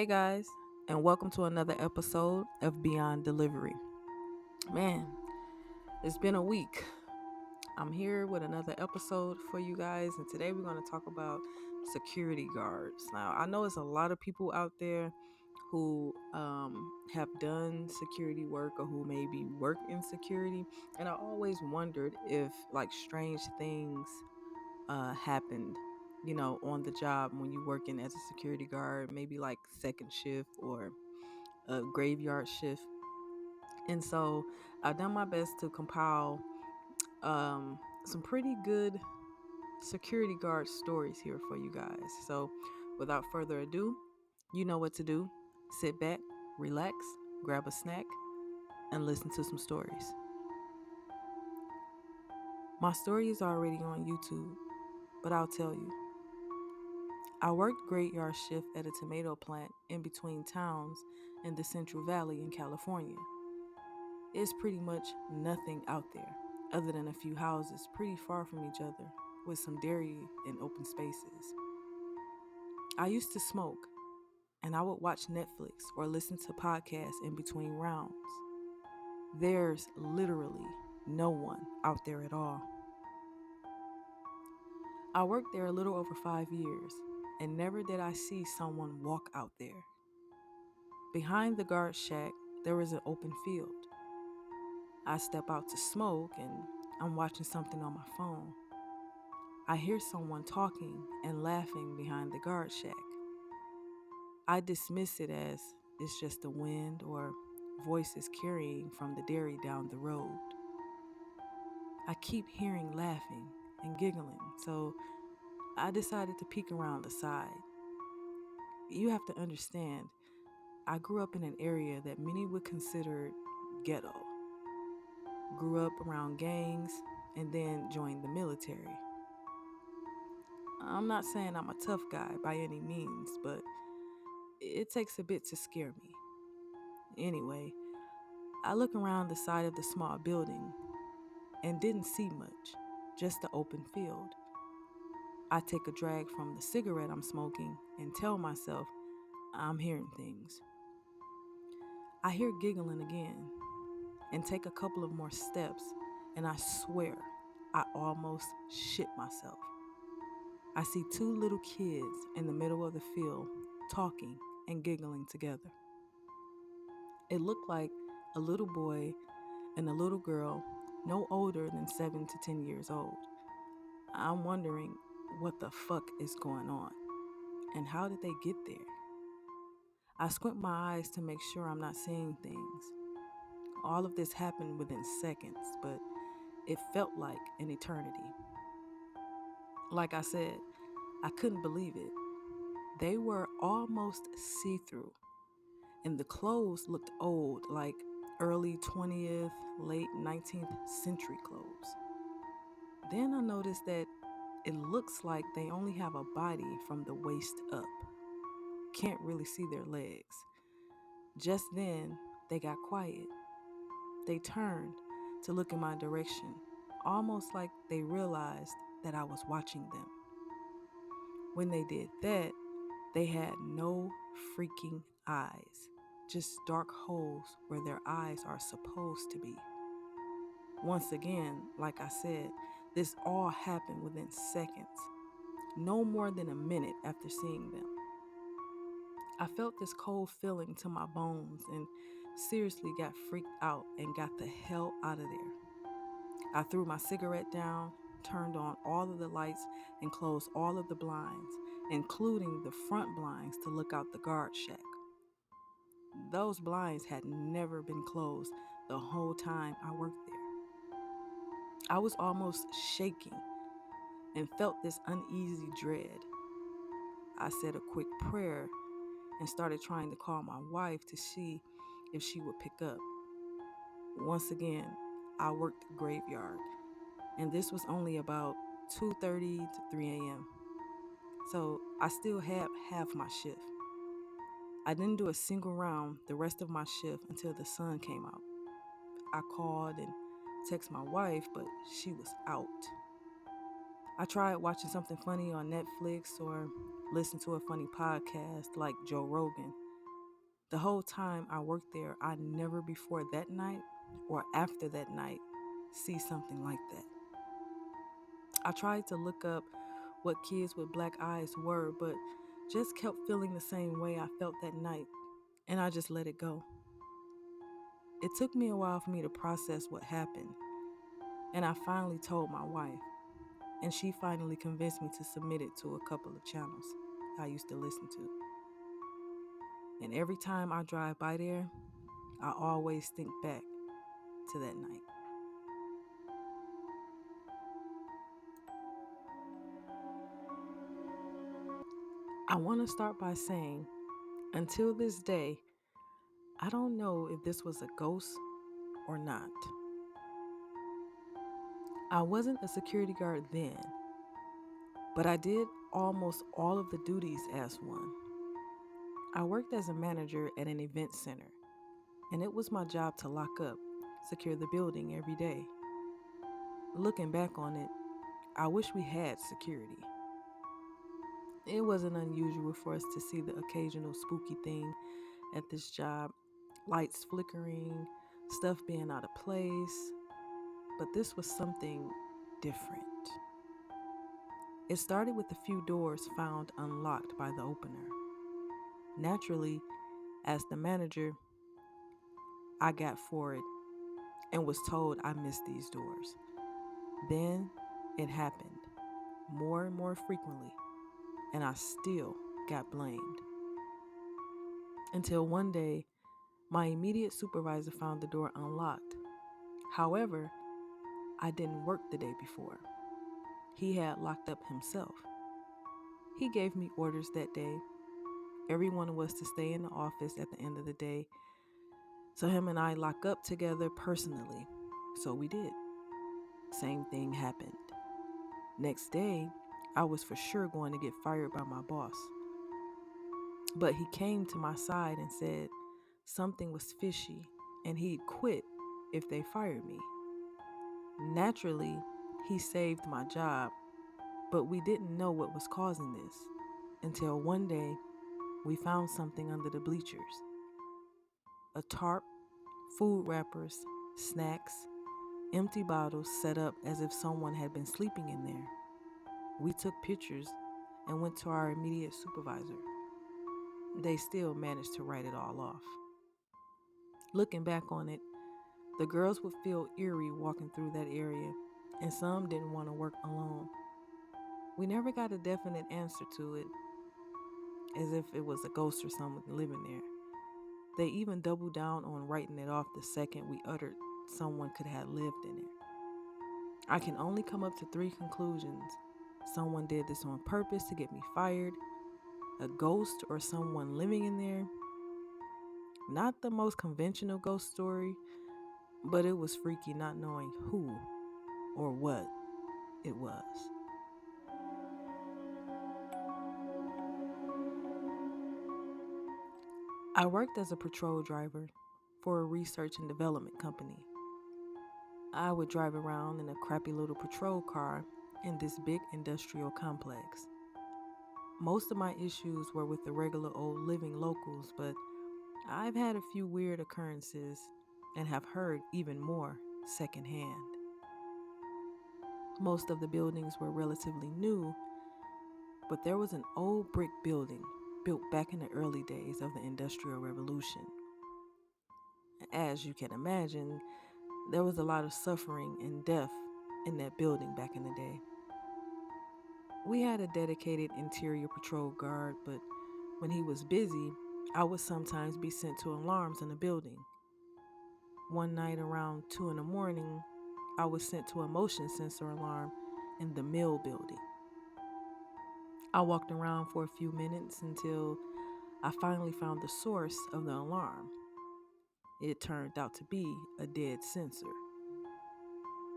Hey guys, and welcome to another episode of Beyond Delivery. Man, it's been a week. I'm here with another episode for you guys, and today we're going to talk about security guards. Now, I know it's a lot of people out there who have done security work or who maybe work in security, and I always wondered if like strange things happened, on the job when you working as a security guard, maybe like second shift or a graveyard shift. And so I've done my best to compile some pretty good security guard stories here for you guys. So without further ado, you know what to do. Sit back, relax, grab a snack, and listen to some stories. My story is already on YouTube, but I'll tell you. I worked graveyard shift at a tomato plant in between towns in the Central Valley in California. It's pretty much nothing out there other than a few houses pretty far from each other with some dairy and open spaces. I used to smoke and I would watch Netflix or listen to podcasts in between rounds. There's literally no one out there at all. I worked there a little over 5 years and never did I see someone walk out there. Behind the guard shack, there is an open field. I step out to smoke and I'm watching something on my phone. I hear someone talking and laughing behind the guard shack. I dismiss it as it's just the wind or voices carrying from the dairy down the road. I keep hearing laughing and giggling, so I decided to peek around the side. You have to understand, I grew up in an area that many would consider ghetto. Grew up around gangs and then joined the military. I'm not saying I'm a tough guy by any means, but it takes a bit to scare me. Anyway, I look around the side of the small building and didn't see much, just the open field. I take a drag from the cigarette I'm smoking and tell myself I'm hearing things. I hear giggling again and take a couple of more steps, and I swear I almost shit myself. I see two little kids in the middle of the field talking and giggling together. It looked like a little boy and a little girl, no older than 7 to 10 years old. I'm wondering what the fuck is going on and how did they get there? I squint my eyes to make sure I'm not seeing things. All of this happened within seconds, but it felt like an eternity. Like I said, I couldn't believe it. They were almost see through, and the clothes looked old, like early 20th, late 19th century clothes. Then I noticed that it looks like they only have a body from the waist up. Can't really see their legs. Just then, they got quiet. They turned to look in my direction, almost like they realized that I was watching them. When they did that, they had no freaking eyes, just dark holes where their eyes are supposed to be. Once again, like I said, this all happened within seconds, no more than a minute after seeing them. I felt this cold feeling to my bones and seriously got freaked out and got the hell out of there. I threw my cigarette down, turned on all of the lights, and closed all of the blinds, including the front blinds to look out the guard shack. Those blinds had never been closed the whole time I worked there. I was almost shaking and felt this uneasy dread. I said a quick prayer and started trying to call my wife to see if she would pick up. Once again, I worked the graveyard, and this was only about 2:30 to 3 a.m. So I still had half my shift. I didn't do a single round the rest of my shift until the sun came out. I called and texted my wife, but she was out. I tried watching something funny on Netflix or listened to a funny podcast like Joe Rogan. The whole time I worked there, I never before that night or after that night see something like that. I tried to look up what kids with black eyes were, but just kept feeling the same way I felt that night, and I just let it go. It took me a while for me to process what happened, and I finally told my wife, and she finally convinced me to submit it to a couple of channels I used to listen to. And every time I drive by there, I always think back to that night. I want to start by saying, until this day, I don't know if this was a ghost or not. I wasn't a security guard then, but I did almost all of the duties as one. I worked as a manager at an event center, and it was my job to lock up, secure the building every day. Looking back on it, I wish we had security. It wasn't unusual for us to see the occasional spooky thing at this job, lights flickering, stuff being out of place, but this was something different. It started with a few doors found unlocked by the opener. Naturally, as the manager, I got for it and was told I missed these doors. Then it happened more and more frequently, and I still got blamed. Until one day, my immediate supervisor found the door unlocked. However, I didn't work the day before. He had locked up himself. He gave me orders that day. Everyone was to stay in the office at the end of the day, so him and I lock up together personally. So we did. Same thing happened. Next day, I was for sure going to get fired by my boss. But he came to my side and said something was fishy and he'd quit if they fired me. Naturally, he saved my job, but we didn't know what was causing this until one day we found something under the bleachers. A tarp, food wrappers, snacks, empty bottles set up as if someone had been sleeping in there. We took pictures and went to our immediate supervisor. They still managed to write it all off. Looking back on it, the girls would feel eerie walking through that area, and some didn't want to work alone. We never got a definite answer to it, as if it was a ghost or someone living there. They even doubled down on writing it off the second we uttered someone could have lived in it. I can only come up to 3 conclusions. Someone did this on purpose to get me fired, a ghost or someone living in there. Not the most conventional ghost story, but it was freaky not knowing who or what it was. I worked as a patrol driver for a research and development company. I would drive around in a crappy little patrol car in this big industrial complex. Most of my issues were with the regular old living locals, but I've had a few weird occurrences and have heard even more secondhand. Most of the buildings were relatively new, but there was an old brick building built back in the early days of the Industrial Revolution. As you can imagine, there was a lot of suffering and death in that building back in the day. We had a dedicated interior patrol guard, but when he was busy, I would sometimes be sent to alarms in the building. One night around 2 in the morning, I was sent to a motion sensor alarm in the mill building. I walked around for a few minutes until I finally found the source of the alarm. It turned out to be a dead sensor.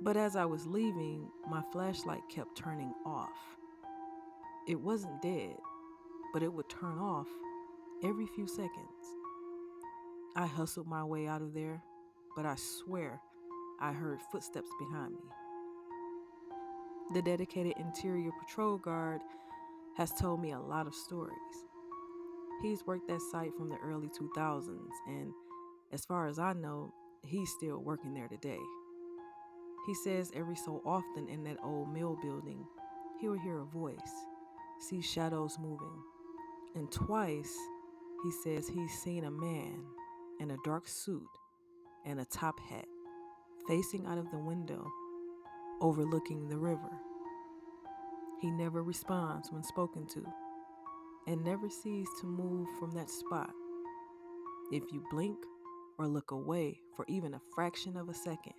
But as I was leaving, my flashlight kept turning off. It wasn't dead, but it would turn off every few seconds. I hustled my way out of there, but I swear I heard footsteps behind me. The dedicated interior patrol guard has told me a lot of stories. He's worked that site from the early 2000s, and as far as I know, he's still working there today. He says every so often in that old mill building, he'll hear a voice, see shadows moving, and twice he says he's seen a man in a dark suit and a top hat facing out of the window overlooking the river. He never responds when spoken to and never sees to move from that spot. If you blink or look away for even a fraction of a second,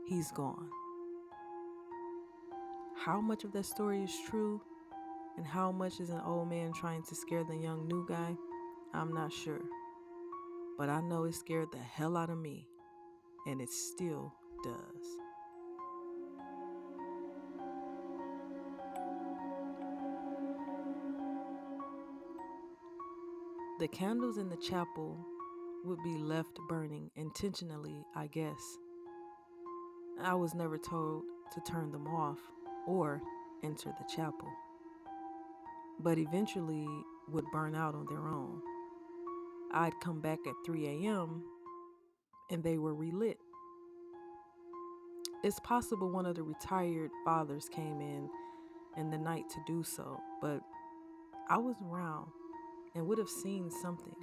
he's gone. How much of that story is true and how much is an old man trying to scare the young new guy, I'm not sure. But I know it scared the hell out of me, and it still does. The candles in the chapel would be left burning intentionally, I guess. I was never told to turn them off or enter the chapel, but eventually would burn out on their own. I'd come back at 3 a.m. and they were relit. It's possible one of the retired fathers came in the night to do so, but I was around and would have seen something,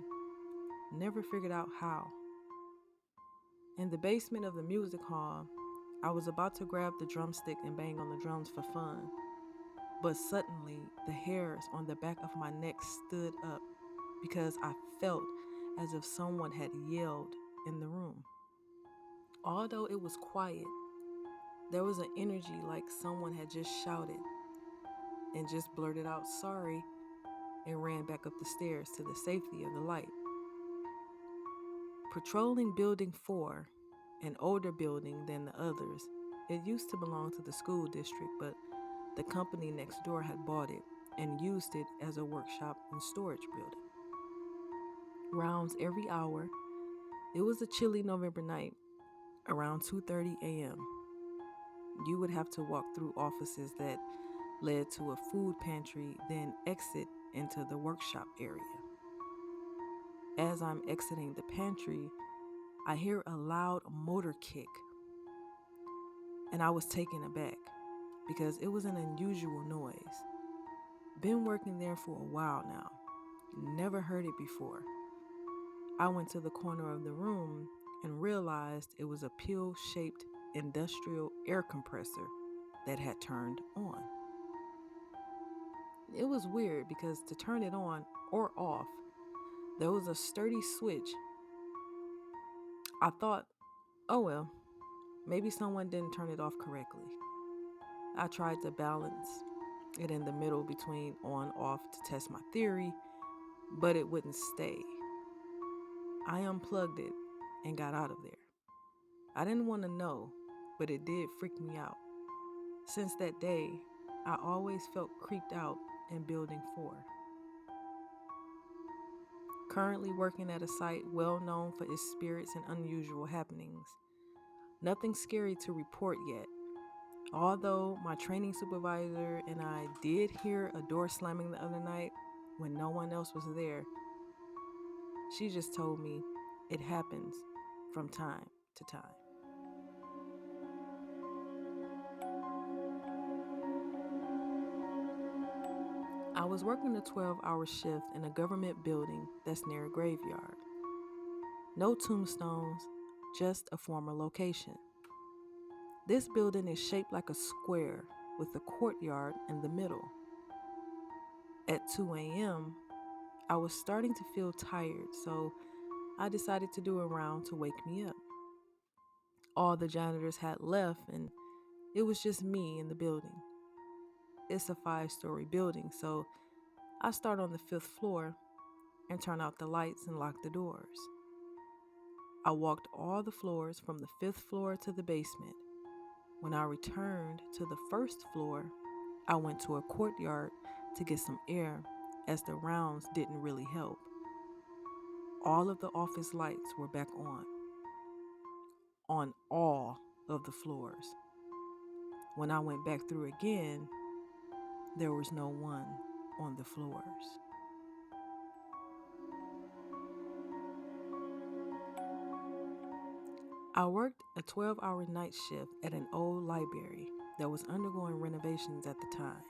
never figured out how. In the basement of the music hall, I was about to grab the drumstick and bang on the drums for fun, but suddenly the hairs on the back of my neck stood up because I felt as if someone had yelled in the room. Although it was quiet, there was an energy like someone had just shouted and just blurted out sorry and ran back up the stairs to the safety of the light. Patrolling Building 4, an older building than the others, it used to belong to the school district, but the company next door had bought it and used it as a workshop and storage building. Rounds every hour. It was a chilly November night, around 2:30 a.m. You would have to walk through offices that led to a food pantry, then exit into the workshop area. As I'm exiting the pantry, I hear a loud motor kick, and I was taken aback because it was an unusual noise. Been working there for a while now, never heard it before. I went to the corner of the room and realized it was a pill-shaped industrial air compressor that had turned on. It was weird because to turn it on or off, there was a sturdy switch. I thought, oh well, maybe someone didn't turn it off correctly. I tried to balance it in the middle between on off to test my theory, but it wouldn't stay. I unplugged it and got out of there. I didn't want to know, but it did freak me out. Since that day, I always felt creeped out in Building 4. Currently working at a site well known for its spirits and unusual happenings. Nothing scary to report yet, although my training supervisor and I did hear a door slamming the other night when no one else was there. She just told me it happens from time to time. I was working a 12-hour shift in a government building that's near a graveyard. No tombstones, just a former location. This building is shaped like a square with a courtyard in the middle. At 2 a.m., I was starting to feel tired, so I decided to do a round to wake me up. All the janitors had left, and it was just me in the building. It's a 5-story building, so I start on the 5th floor and turn out the lights and lock the doors. I walked all the floors from the 5th floor to the basement. When I returned to the 1st floor, I went to a courtyard to get some air as the rounds didn't really help. All of the office lights were back on all of the floors. When I went back through again, there was no one on the floors. I worked a 12-hour night shift at an old library that was undergoing renovations at the time.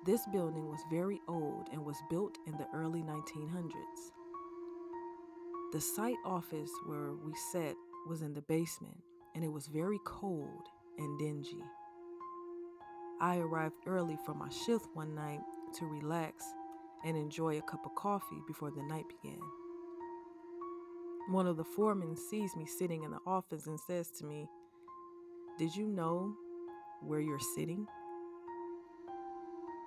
This building was very old and was built in the early 1900s. The site office where we sat was in the basement, and it was very cold and dingy. I arrived early from my shift one night to relax and enjoy a cup of coffee before the night began. One of the foremen sees me sitting in the office and says to me, "Did you know where you're sitting?"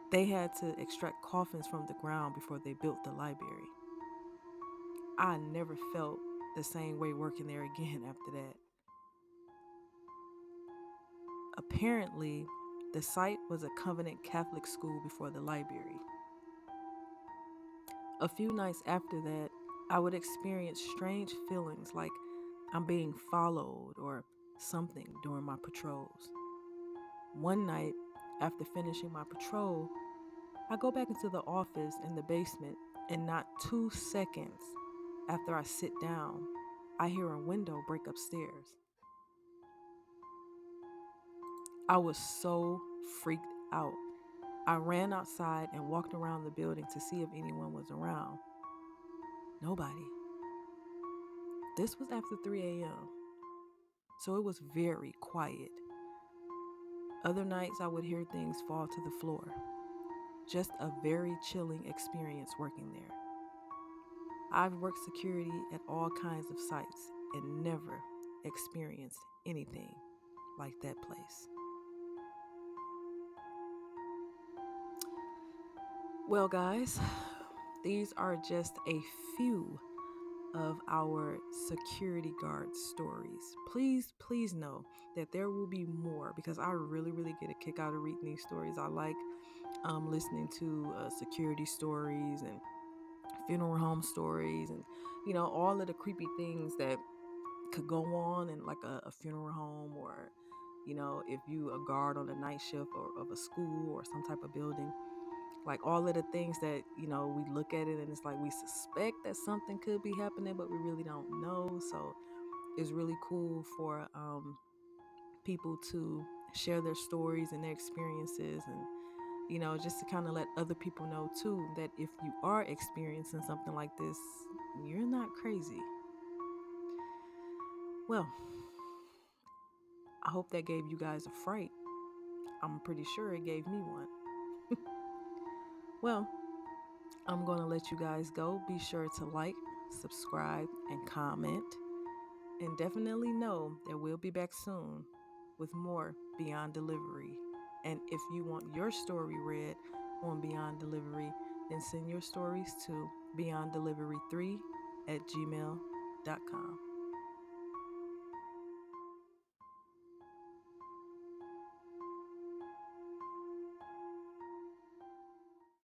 They had to extract coffins from the ground before they built the library. I never felt the same way working there again after that. Apparently, the site was a Covenant Catholic school before the library. A few nights after that, I would experience strange feelings like I'm being followed or something during my patrols. One night, after finishing my patrol, I go back into the office in the basement, and not 2 seconds after I sit down, I hear a window break upstairs. I was so freaked out. I ran outside and walked around the building to see if anyone was around. Nobody. This was after 3 a.m., so it was very quiet. Other nights I would hear things fall to the floor. Just a very chilling experience working there. I've worked security at all kinds of sites and never experienced anything like that place. Well, guys, these are just a few of our security guard stories. Please know that there will be more, because I really get a kick out of reading these stories. I like listening to security stories and funeral home stories, and all of the creepy things that could go on in like a funeral home, or if you a guard on a night shift or of a school or some type of building. Like all of the things that we look at it and it's like we suspect that something could be happening, but we really don't know. So it's really cool for people to share their stories and their experiences, and just to kind of let other people know too that if you are experiencing something like this, you're not crazy. Well, I hope that gave you guys a fright. I'm pretty sure it gave me one. Well, I'm going to let you guys go. Be sure to like, subscribe, and comment. And definitely know that we'll be back soon with more Beyond Delivery. And if you want your story read on Beyond Delivery, then send your stories to beyonddelivery3@gmail.com.